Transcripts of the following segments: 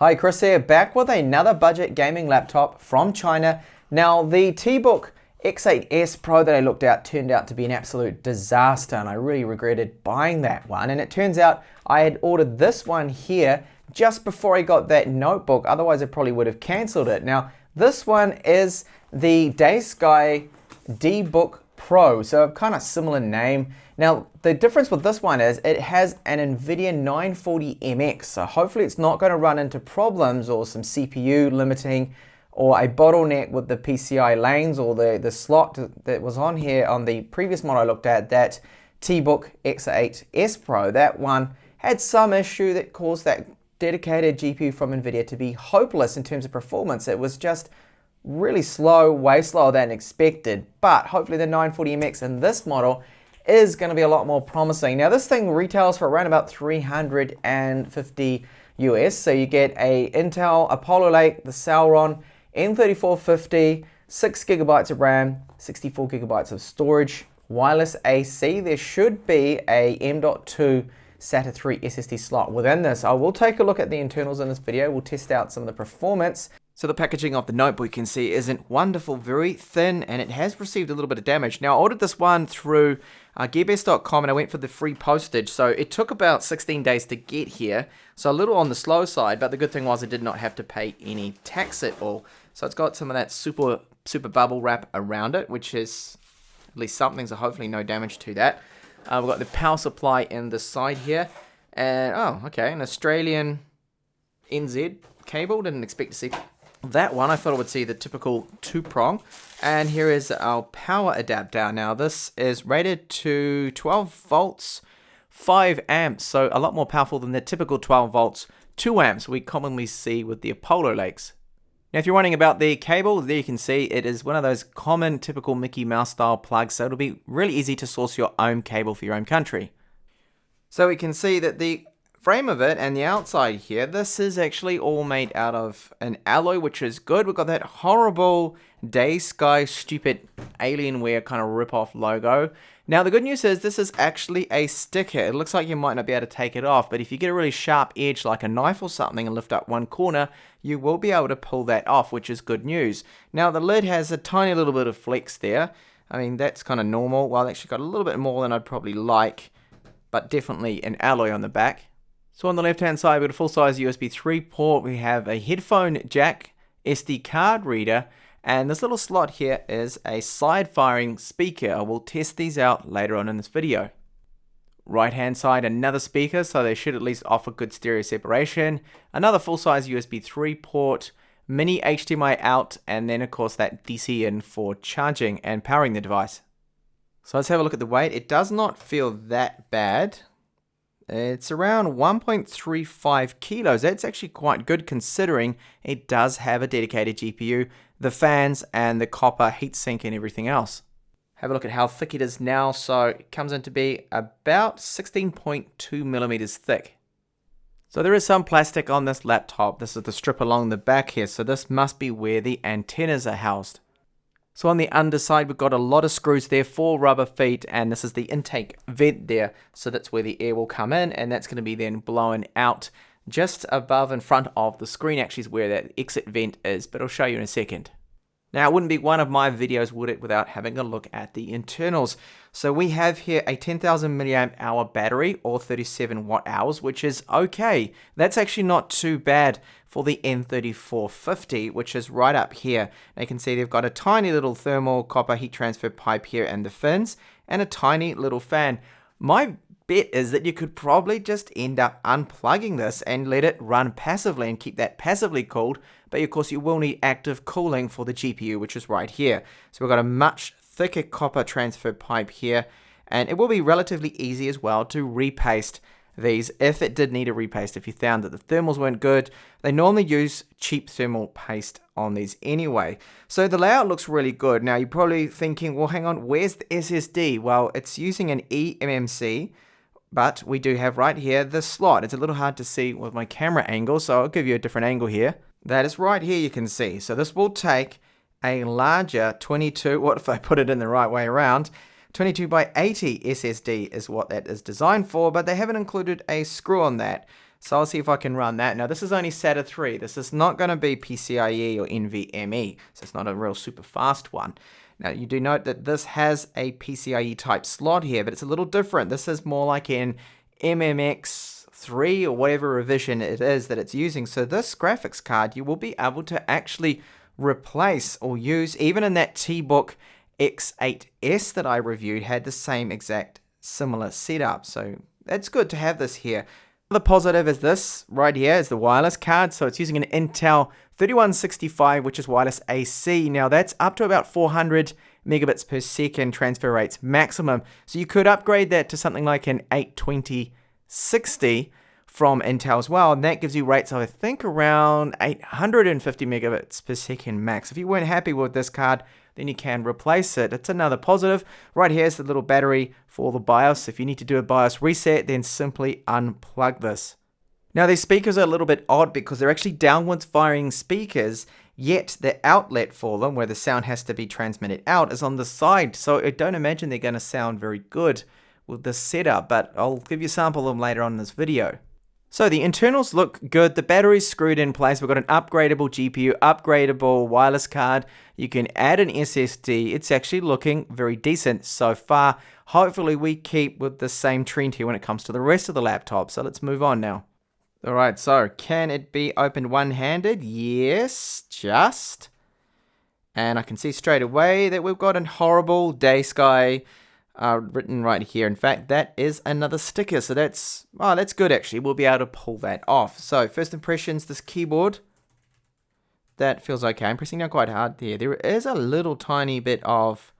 Hi, Chris here, back with another budget gaming laptop from China. Now, the T-Book X8S Pro that I looked at turned out to be an absolute disaster, and I really regretted buying that one. And it turns out I had ordered this one here just before I got that notebook, otherwise I probably would have cancelled it. Now, this one is the Daysky D-Book Pro, so a kind of similar name. Now, the difference with this one is it has an Nvidia 940MX, so hopefully it's not going to run into problems or some CPU limiting or a bottleneck with the PCIe lanes or the slot that was on here on the previous model I looked at, that T-Book X8S Pro. That one had some issue that caused that dedicated GPU from Nvidia to be hopeless in terms of performance. It was just really slow, way slower than expected, but hopefully the 940MX in this model is going to be a lot more promising. Now, this thing retails for around about $350 US, so you get a Intel Apollo Lake, the Celeron N3450, 6 gigabytes of RAM, 64 gigabytes of storage, wireless AC. There should be a M.2 SATA3 SSD slot within this. I will take a look at the internals in this video. We'll test out some of the performance. So the packaging of the notebook, you can see, isn't wonderful, very thin, and it has received a little bit of damage. Now, I ordered this one through gearbest.com, and I went for the free postage, so it took about 16 days to get here, so a little on the slow side, but the good thing was I did not have to pay any tax at all. So it's got some of that super bubble wrap around it, which is at least something, so hopefully no damage to that. We've got the power supply in the side here, and an Australian NZ cable. Didn't expect to see that one. I thought I would see the typical 2-prong. And here is our power adapter. Now, this is rated to 12 volts, 5 amps, so a lot more powerful than the typical 12 volts, 2 amps we commonly see with the Apollo Lakes. Now, if you're wondering about the cable, there you can see it is one of those common typical Mickey Mouse style plugs, so it'll be really easy to source your own cable for your own country. So we can see that the frame of it and the outside here, this is actually all made out of an alloy, which is good. We've got that horrible Daysky stupid Alienware kind of rip-off logo. Now, the good news is this is actually a sticker. It looks like you might not be able to take it off, but if you get a really sharp edge like a knife or something and lift up one corner, you will be able to pull that off, which is good news. Now, the lid has a tiny little bit of flex there. I mean, that's kind of normal. Well, actually got a little bit more than I'd probably like, but definitely an alloy on the back. So on the left-hand side, we've got a full-size USB 3 port. We have a headphone jack, SD card reader, and this little slot here is a side-firing speaker. I will test these out later on in this video. Right-hand side, another speaker, so they should at least offer good stereo separation. Another full-size USB 3 port, mini HDMI out, and then of course that DC in for charging and powering the device. So let's have a look at the weight. It does not feel that bad. It's around 1.35 kilos. That's actually quite good considering it does have a dedicated GPU, the fans, and the copper heatsink and everything else. Have a look at how thick it is now. So it comes in to be about 16.2 millimeters thick. So there is some plastic on this laptop. This is the strip along the back here. So this must be where the antennas are housed. So on the underside, we've got a lot of screws there, 4 rubber feet, and this is the intake vent there. So that's where the air will come in, and that's going to be then blown out just above in front of the screen, actually is where that exit vent is, but I'll show you in a second. Now, it wouldn't be one of my videos, would it, without having a look at the internals. So we have here a 10,000 milliamp hour battery, or 37 watt hours, which is okay. That's actually not too bad for the N3450, which is right up here. Now you can see they've got a tiny little thermal copper heat transfer pipe here and the fins, and a tiny little fan. My bet is that you could probably just end up unplugging this and let it run passively and keep that passively cooled, but of course you will need active cooling for the GPU, which is right here. So we've got a much thicker copper transfer pipe here, and it will be relatively easy as well to repaste these if it did need a repaste. If you found that the thermals weren't good, they normally use cheap thermal paste on these anyway. So the layout looks really good. Now you're probably thinking, well, hang on, where's the SSD? Well, it's using an eMMC, but we do have right here the slot. It's a little hard to see with my camera angle, so I'll give you a different angle here. That is right here, you can see. So this will take a larger 22, what if I put it in the right way around, 22 by 80 SSD is what that is designed for, but they haven't included a screw on that. So I'll see if I can run that. Now this is only SATA 3. This is not going to be PCIe or NVMe, so it's not a real super fast one. Now you do note that this has a PCIe type slot here, but it's a little different. This is more like an eMMC 3 or whatever revision it is that it's using. So this graphics card you will be able to actually replace or use, even in that T-Book X8S that I reviewed had the same exact similar setup. So it's good to have this here. The positive is this right here is the wireless card. So it's using an Intel 3165, which is wireless AC. Now that's up to about 400 megabits per second transfer rates maximum. So you could upgrade that to something like an 82060 from Intel as well. And that gives you rates of, I think, around 850 megabits per second max. If you weren't happy with this card, then you can replace it. It's another positive. Right here is the little battery for the BIOS. If you need to do a BIOS reset, then simply unplug this. Now these speakers are a little bit odd because they're actually downwards firing speakers, yet the outlet for them, where the sound has to be transmitted out, is on the side. So I don't imagine they're going to sound very good with this setup, but I'll give you a sample of them later on in this video. So the internals look good. The battery's screwed in place. We've got an upgradable GPU, upgradable wireless card. You can add an SSD. It's actually looking very decent so far. Hopefully we keep with the same trend here when it comes to the rest of the laptop. So let's move on now. All right, so can it be opened one-handed? Yes, just. And I can see straight away that we've got a horrible Daysky written right here. In fact, that is another sticker, so that's good actually. We'll be able to pull that off. So first impressions, this keyboard, that feels okay. I'm pressing down quite hard there. There is a little tiny bit of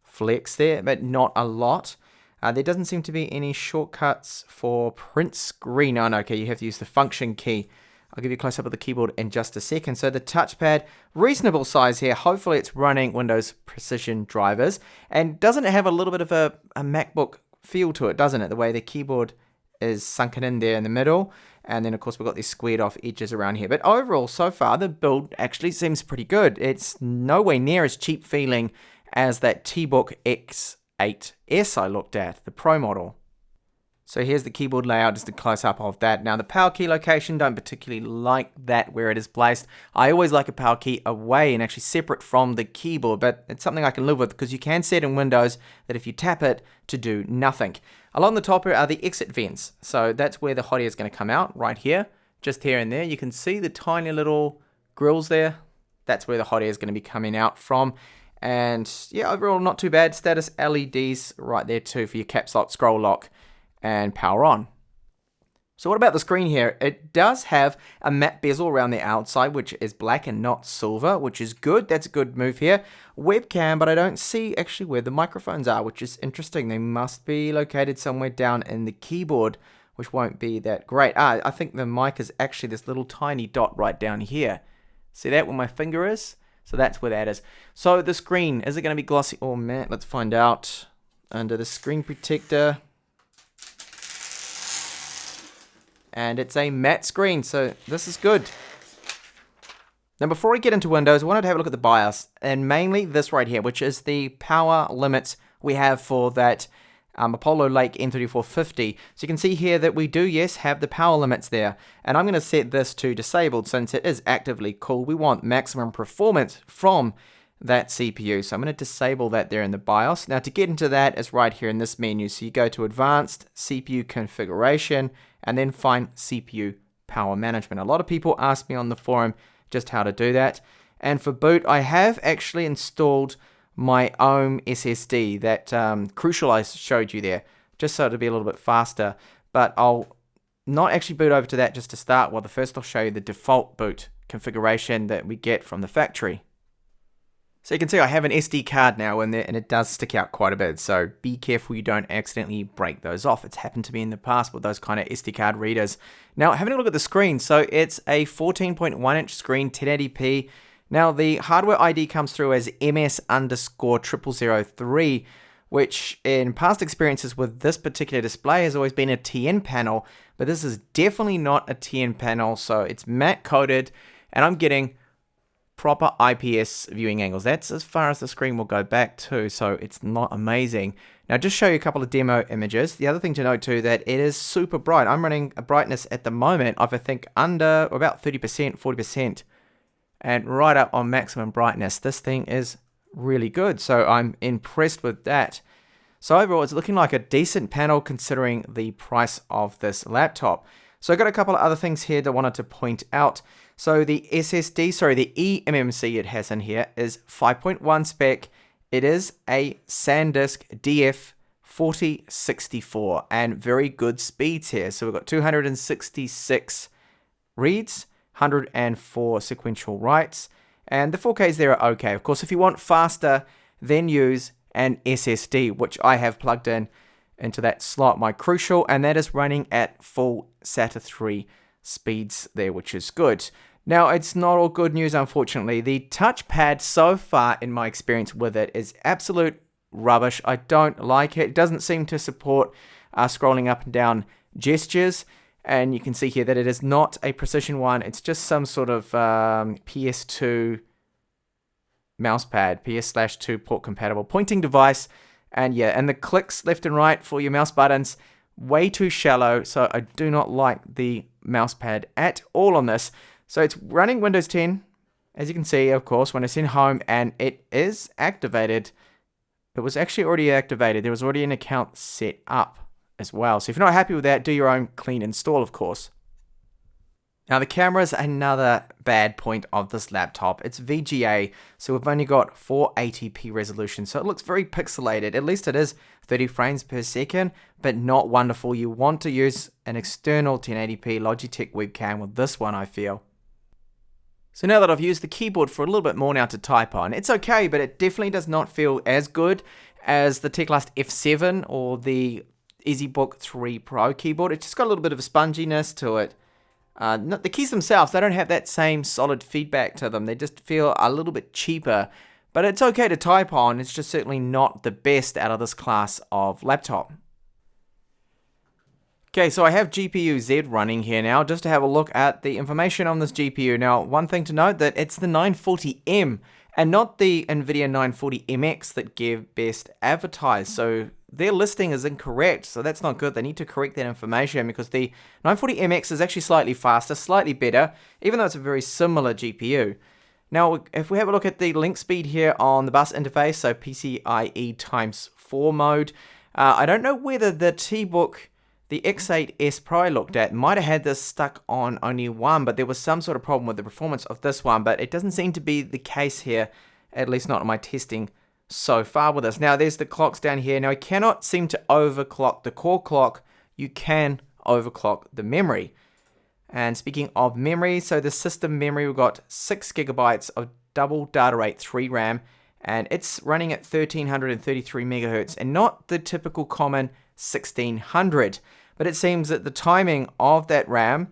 flex there, but not a lot. There doesn't seem to be any shortcuts for print screen. Oh no, okay, you have to use the function key. I'll give you a close-up of the keyboard in just a second. So the touchpad, reasonable size here. Hopefully it's running Windows Precision drivers. And doesn't it have a little bit of a MacBook feel to it, doesn't it? The way the keyboard is sunken in there in the middle. And then, of course, we've got these squared off edges around here. But overall, so far, the build actually seems pretty good. It's nowhere near as cheap feeling as that T-Book X8S I looked at, the Pro model. So here's the keyboard layout, just a close-up of that. Now the power key location, don't particularly like that where it is placed. I always like a power key away and actually separate from the keyboard, but it's something I can live with because you can set in Windows that if you tap it to do nothing. Along the top here are the exit vents. So that's where the hot air is going to come out, right here, just here and there. You can see the tiny little grills there. That's where the hot air is going to be coming out from. And yeah, overall not too bad. Status LEDs right there too for your caps lock, scroll lock, and power on. So what about the screen here? It does have a matte bezel around the outside, which is black and not silver, which is good. That's a good move here. Webcam, but I don't see actually where the microphones are, which is interesting. They must be located somewhere down in the keyboard, which won't be that great. I think the mic is actually this little tiny dot right down here. See that where my finger is? So that's where that is. So the screen, is it going to be glossy or matte? Let's find out. Under the screen protector. And it's a matte screen, so this is good. Now before we get into Windows, I wanted to have a look at the BIOS, and mainly this right here, which is the power limits we have for that Apollo Lake N3450. So you can see here that we do, yes, have the power limits there. And I'm going to set this to disabled since it is actively cool. We want maximum performance from that CPU. So I'm going to disable that there in the BIOS. Now to get into that is right here in this menu. So you go to Advanced CPU Configuration and then find CPU Power Management. A lot of people ask me on the forum just how to do that. And for boot, I have actually installed my own SSD, that Crucial I showed you there, just so it'll be a little bit faster. But I'll not actually boot over to that just to start with. First I'll show you the default boot configuration that we get from the factory. So you can see I have an SD card now in there, and it does stick out quite a bit. So be careful you don't accidentally break those off. It's happened to me in the past with those kind of SD card readers. Now having a look at the screen, so it's a 14.1 inch screen, 1080p. Now the hardware ID comes through as MS_0003, which in past experiences with this particular display has always been a TN panel, but this is definitely not a TN panel, so it's matte coated, and I'm getting proper IPS viewing angles. That's as far as the screen will go back to, so it's not amazing. Now, just show you a couple of demo images. The other thing to note too, that it is super bright. I'm running a brightness at the moment of, I think, under about 30%, 40%, and right up on maximum brightness. This thing is really good, so I'm impressed with that. So overall, it's looking like a decent panel considering the price of this laptop. So I got a couple of other things here that I wanted to point out. So the SSD, the eMMC it has in here is 5.1 spec. It is a SanDisk DF4064 and very good speeds here. So we've got 266 reads, 104 sequential writes, and the 4Ks there are okay. Of course, if you want faster, then use an SSD, which I have plugged in into that slot, my Crucial, and that is running at full SATA3 speeds there, which is good. Now, it's not all good news, unfortunately. The touchpad so far, in my experience with it, is absolute rubbish. I don't like it. It doesn't seem to support scrolling up and down gestures. And you can see here that it is not a precision one. It's just some sort of PS2 mousepad, PS/2 port compatible pointing device. And yeah, and the clicks left and right for your mouse buttons, way too shallow. So I do not like the mousepad at all on this. So it's running Windows 10, as you can see, of course, Windows 10 Home, and it is activated. It was actually already activated. There was already an account set up as well. So if you're not happy with that, do your own clean install, of course. Now the camera is another bad point of this laptop. It's VGA, so we've only got 480p resolution, so it looks very pixelated. At least it is 30 frames per second, but not wonderful. You want to use an external 1080p Logitech webcam with this one, I feel. So now that I've used the keyboard for a little bit more now to type on, it's okay, but it definitely does not feel as good as the Teclast F7 or the EasyBook 3 Pro keyboard. It's just got a little bit of a sponginess to it. The keys themselves, they don't have that same solid feedback to them. They just feel a little bit cheaper, but it's okay to type on. It's just certainly not the best out of this class of laptop. Okay, so I have GPU Z running here now, just to have a look at the information on this GPU. Now, one thing to note, that it's the 940M and not the Nvidia 940MX that Gear Best advertised. So their listing is incorrect, so that's not good. They need to correct that information because the 940MX is actually slightly faster, slightly better, even though it's a very similar GPU. Now, if we have a look at the link speed here on the bus interface, so PCIe ×4 mode, I don't know whether the T-Book, the X8S Pro I looked at, might have had this stuck on only one, but there was some sort of problem with the performance of this one, but it doesn't seem to be the case here, at least not in my testing so far with this. Now, there's the clocks down here. Now, I cannot seem to overclock the core clock. You can overclock the memory. And speaking of memory, so the system memory, we've got 6 gigabytes of double data rate 3 RAM, and it's running at 1333 megahertz, and not the typical common 1600. But it seems that the timing of that RAM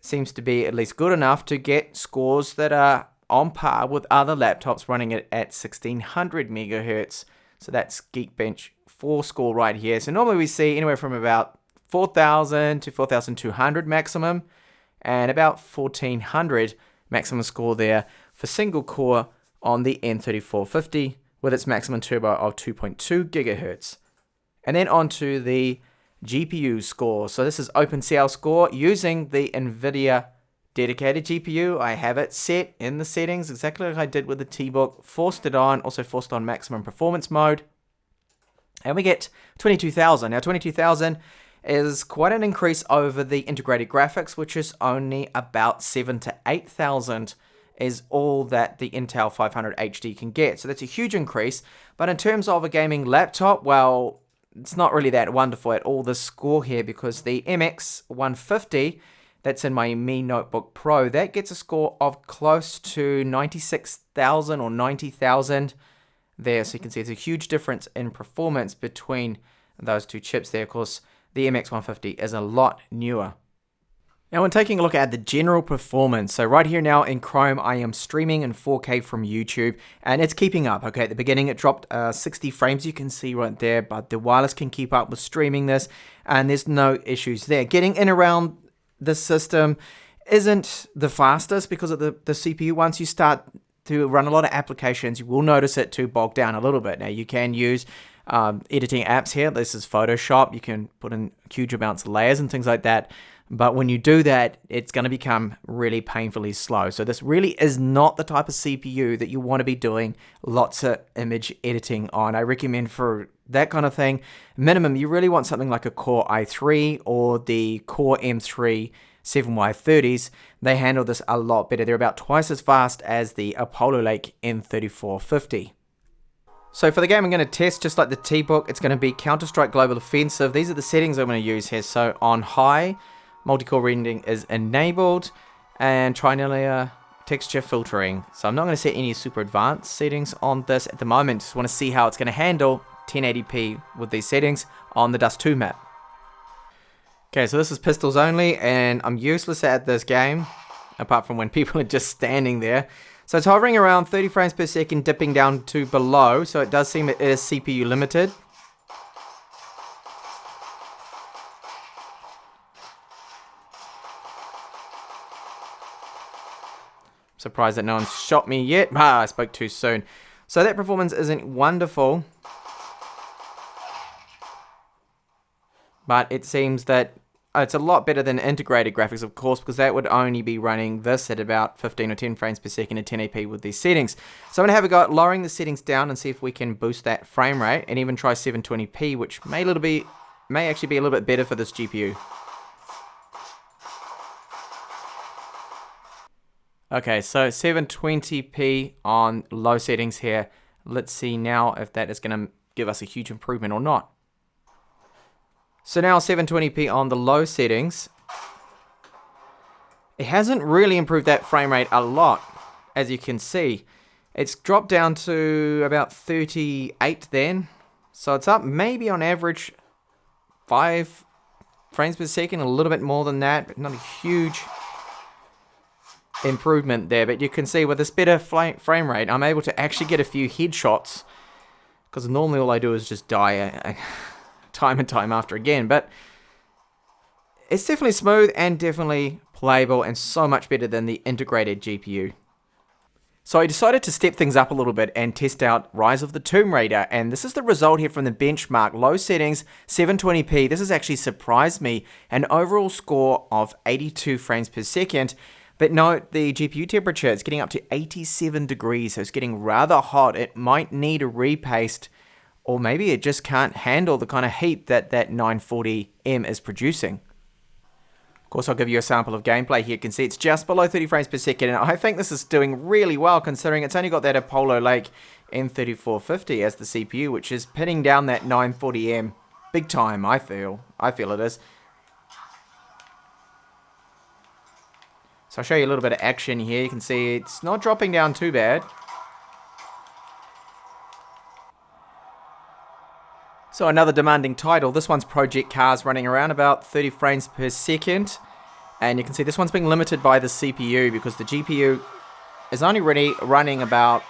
seems to be at least good enough to get scores that are on par with other laptops running it at 1600 megahertz. So that's Geekbench 4 score right here. So normally we see anywhere from about 4000 to 4200 maximum, and about 1400 maximum score there for single core on the N3450 with its maximum turbo of 2.2 gigahertz. And then onto the GPU score. So this is OpenCL score using the Nvidia dedicated GPU. I have it set in the settings exactly like I did with the T-Book. Forced it on, also forced on maximum performance mode. And we get 22,000. Now 22,000 is quite an increase over the integrated graphics, which is only about 7,000 to 8,000 is all that the Intel 500 HD can get. So that's a huge increase. But in terms of a gaming laptop, well, it's not really that wonderful at all, the score here, because the MX 150 that's in my Mi Notebook Pro, that gets a score of close to 96,000 or 90,000 there. So you can see it's a huge difference in performance between those two chips there. Of course, the MX 150 is a lot newer. Now, when taking a look at the general performance, so right here now in Chrome, I am streaming in 4K from YouTube, and it's keeping up. Okay, at the beginning, it dropped 60 frames, you can see right there, but the wireless can keep up with streaming this, and there's no issues there. Getting in around the system isn't the fastest because of the CPU. Once you start to run a lot of applications, you will notice it to bog down a little bit. Now, you can use editing apps here. This is Photoshop. You can put in huge amounts of layers and things like that. But when you do that, it's going to become really painfully slow. So this really is not the type of CPU that you want to be doing lots of image editing on. I recommend for that kind of thing, minimum, you really want something like a Core i3 or the Core M3 7Y30s. They handle this a lot better. They're about twice as fast as the Apollo Lake N3450. So for the game I'm going to test, just like the T-Book, it's going to be Counter-Strike Global Offensive. These are the settings I'm going to use here. So on high, multi-core rendering is enabled, and trilinear texture filtering. So I'm not going to set any super advanced settings on this at the moment. Just want to see how it's going to handle 1080p with these settings on the Dust 2 map. Okay, so this is pistols only, and I'm useless at this game, apart from when people are just standing there. So it's hovering around 30 frames per second, dipping down to below, so it does seem it is CPU limited. Surprised that no one's shot me yet. I spoke too soon. So that performance isn't wonderful, but it seems that it's a lot better than integrated graphics, of course, because that would only be running this at about 15 or 10 frames per second at 1080p with these settings. So I'm going to have a go at lowering the settings down and see if we can boost that frame rate, and even try 720p, which may actually be a little bit better for this GPU. Okay, so 720p on low settings here. Let's see now if that is going to give us a huge improvement or not. So now 720p on the low settings. It hasn't really improved that frame rate a lot, as you can see. It's dropped down to about 38 then. So it's up maybe on average 5 frames per second, a little bit more than that, but not a huge improvement there. But you can see with this better frame rate, I'm able to actually get a few headshots, because normally all I do is just die time and time after again. But it's definitely smooth and definitely playable, and so much better than the integrated GPU. So I decided to step things up a little bit and test out Rise of the Tomb Raider, and this is the result here from the benchmark. Low settings, 720p. This has actually surprised me. An overall score of 82 frames per second. But note the GPU temperature, it's getting up to 87 degrees, so it's getting rather hot. It might need a repaste, or maybe it just can't handle the kind of heat that that 940M is producing. Of course, I'll give you a sample of gameplay here. You can see it's just below 30 frames per second, and I think this is doing really well, considering it's only got that Apollo Lake N3450 as the CPU, which is pinning down that 940M big time, I feel it is. So I'll show you a little bit of action here. You can see it's not dropping down too bad. So another demanding title. This one's Project Cars, running around about 30 frames per second. And you can see this one's being limited by the CPU, because the GPU is only really running about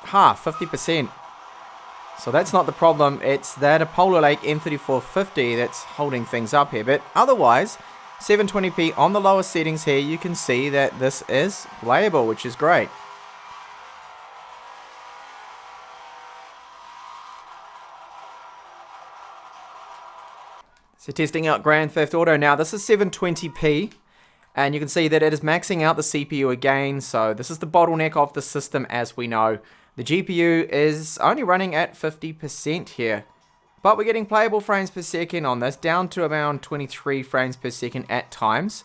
half, 50%. So that's not the problem. It's that Apollo Lake N3450 that's holding things up here. But otherwise, 720p on the lower settings here, you can see that this is playable, which is great. So testing out Grand Theft Auto now. This is 720p, and you can see that it is maxing out the CPU again. So this is the bottleneck of the system, as we know. The GPU is only running at 50% here, but we're getting playable frames per second on this, down to around 23 frames per second at times.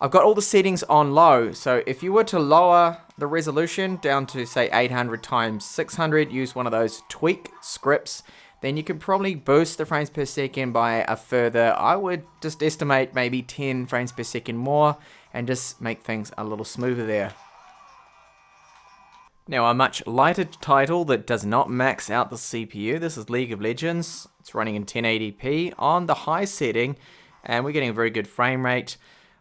I've got all the settings on low, so if you were to lower the resolution down to, say, 800 times 600, use one of those tweak scripts, then you can probably boost the frames per second by a further, I would just estimate maybe 10 frames per second more, and just make things a little smoother there. Now, a much lighter title that does not max out the CPU. This is League of Legends. It's running in 1080p on the high setting, and we're getting a very good frame rate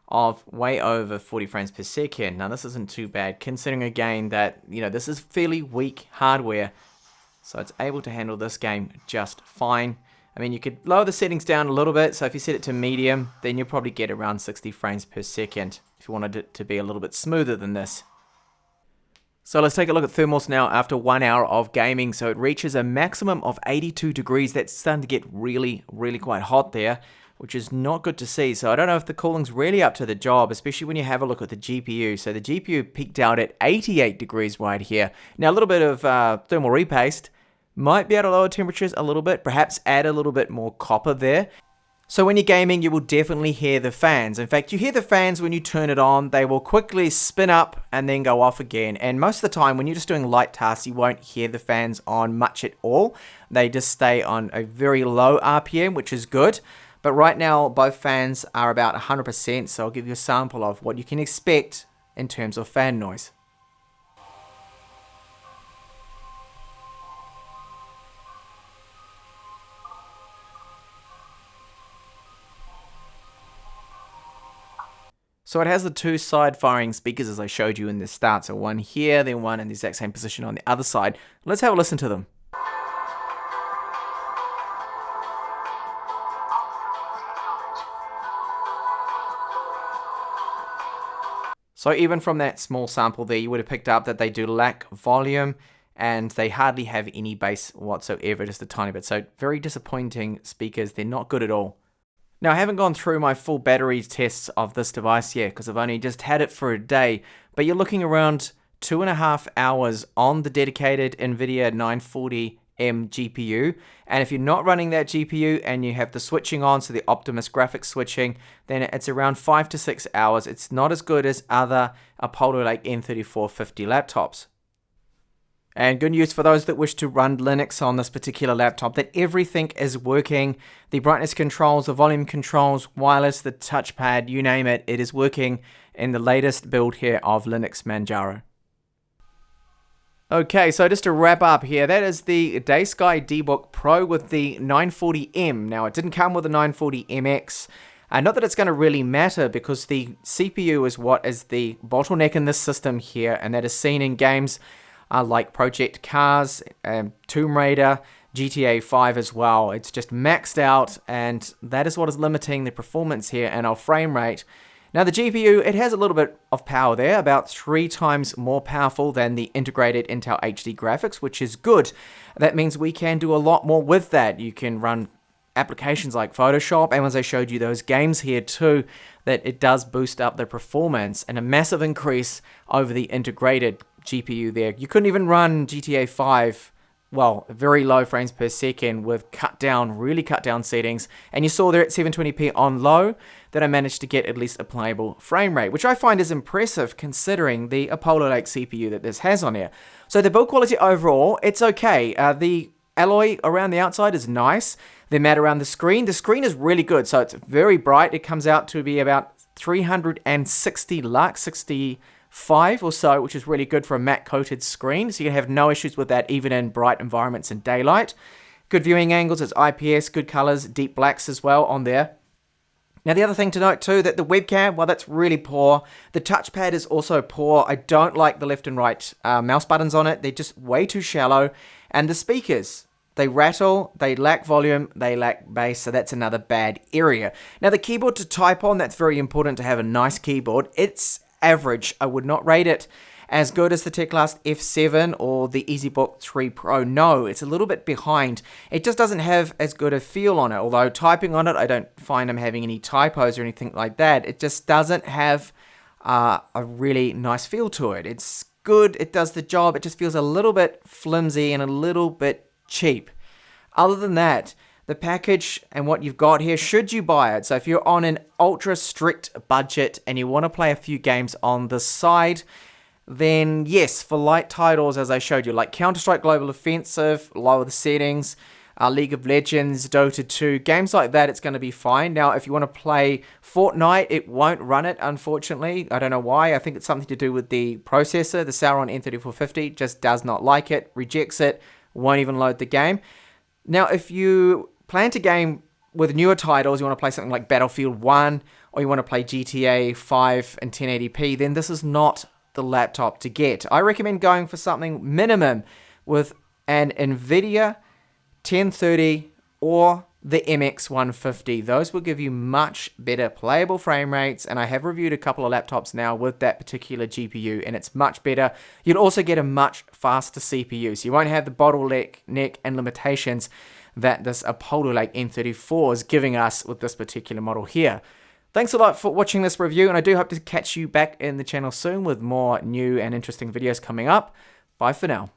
of way over 40 frames per second. Now, this isn't too bad, considering again that, this is fairly weak hardware, so it's able to handle this game just fine. I mean, you could lower the settings down a little bit, so if you set it to medium, then you'll probably get around 60 frames per second if you wanted it to be a little bit smoother than this. So let's take a look at thermals now after 1 hour of gaming. So it reaches a maximum of 82 degrees. That's starting to get really, really quite hot there, which is not good to see. So I don't know if the cooling's really up to the job, especially when you have a look at the GPU. So the GPU peaked out at 88 degrees right here. Now a little bit of thermal repaste might be able to lower temperatures a little bit, perhaps add a little bit more copper there. So when you're gaming, you will definitely hear the fans. In fact, you hear the fans when you turn it on. They will quickly spin up and then go off again. And most of the time, when you're just doing light tasks, you won't hear the fans on much at all. They just stay on a very low RPM, which is good. But right now, both fans are about 100%. So I'll give you a sample of what you can expect in terms of fan noise. So it has the two side firing speakers as I showed you in the start. So one here, then one in the exact same position on the other side. Let's have a listen to them. So even from that small sample there, you would have picked up that they do lack volume and they hardly have any bass whatsoever, just a tiny bit. So very disappointing speakers. They're not good at all. Now, I haven't gone through my full battery tests of this device yet because I've only just had it for a day, but you're looking around 2.5 hours on the dedicated Nvidia 940M GPU. And if you're not running that GPU and you have the switching on, so the Optimus graphics switching, then it's around 5 to 6 hours. It's not as good as other Apollo like N3450 laptops. And good news for those that wish to run Linux on this particular laptop, that everything is working. The brightness controls, the volume controls, wireless, the touchpad, you name it, it is working in the latest build here of Linux Manjaro. Okay, so just to wrap up here, that is the Daysky D-Book Pro with the 940M. Now, it didn't come with the 940MX. Not that it's going to really matter because the CPU is what is the bottleneck in this system here, and that is seen in games like Project Cars, Tomb Raider, GTA 5 as well. It's just maxed out, and that is what is limiting the performance here and our frame rate. Now the GPU, it has a little bit of power there, about 3 times more powerful than the integrated Intel HD graphics, which is good. That means we can do a lot more with that. You can run applications like Photoshop, and as I showed you those games here too, that it does boost up the performance and a massive increase over the integrated GPU there. You couldn't even run GTA 5, well, very low frames per second with really cut down settings. And you saw there at 720p on low that I managed to get at least a playable frame rate, which I find is impressive considering the Apollo Lake CPU that this has on here. So the build quality overall, it's okay. The alloy around the outside is nice. The matte around the screen is really good. So it's very bright. It comes out to be about 360 lux, 65 or so, which is really good for a matte coated screen. So you can have no issues with that even in bright environments and daylight. Good viewing angles, it's IPS, good colors, deep blacks as well on there. Now the other thing to note too, that the webcam, well, that's really poor. The touchpad is also poor. I don't like the left and right mouse buttons on it. They're just way too shallow. And the speakers, they rattle, they lack volume, they lack bass, so that's another bad area. Now the keyboard to type on, that's very important to have a nice keyboard. It's average. I would not rate it as good as the Teclast F7 or the EasyBook 3 Pro. No, it's a little bit behind. It just doesn't have as good a feel on it. Although typing on it, I don't find I'm having any typos or anything like that. It just doesn't have a really nice feel to it. It's good, it does the job, it just feels a little bit flimsy and a little bit cheap. Other than that, the package and what you've got here, should you buy it? So if you're on an ultra strict budget and you want to play a few games on the side, then yes, for light titles, as I showed you, like Counter-Strike Global Offensive, lower the settings, League of Legends, Dota 2, games like that, it's going to be fine. Now, if you want to play Fortnite, it won't run it, unfortunately. I don't know why. I think it's something to do with the processor. The Celeron N3450 just does not like it, rejects it, won't even load the game. Now, if you plan to game with newer titles, you want to play something like Battlefield 1, or you want to play GTA 5 in 1080p, then this is not the laptop to get. I recommend going for something minimum with an Nvidia 1030 or the MX150. Those will give you much better playable frame rates, and I have reviewed a couple of laptops now with that particular GPU, and it's much better. You'll also get a much faster CPU, so you won't have the bottleneck and limitations that this Apollo Lake M34 is giving us with this particular model here. Thanks a lot for watching this review, and I do hope to catch you back in the channel soon with more new and interesting videos coming up. Bye for now.